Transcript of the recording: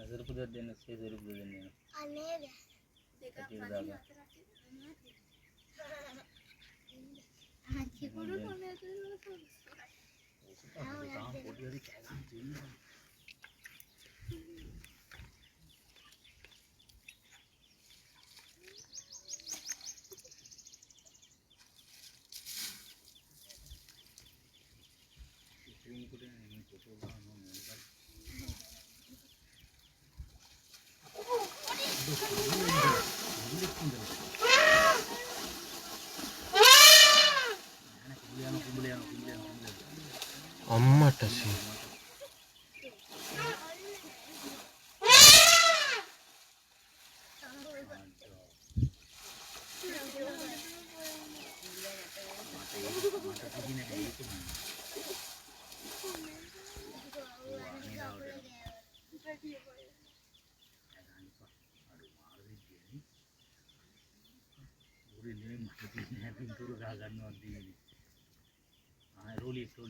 Serupu දෙන්න සේ serupu දෙන්න. අනේද. දෙකක් අදින අතරට. ආච්චි කුරු මොනේ දුන්නොත්. තාම පොඩි හරි කෑ ගන්න තියෙනවා. අම්මට සී Rolly.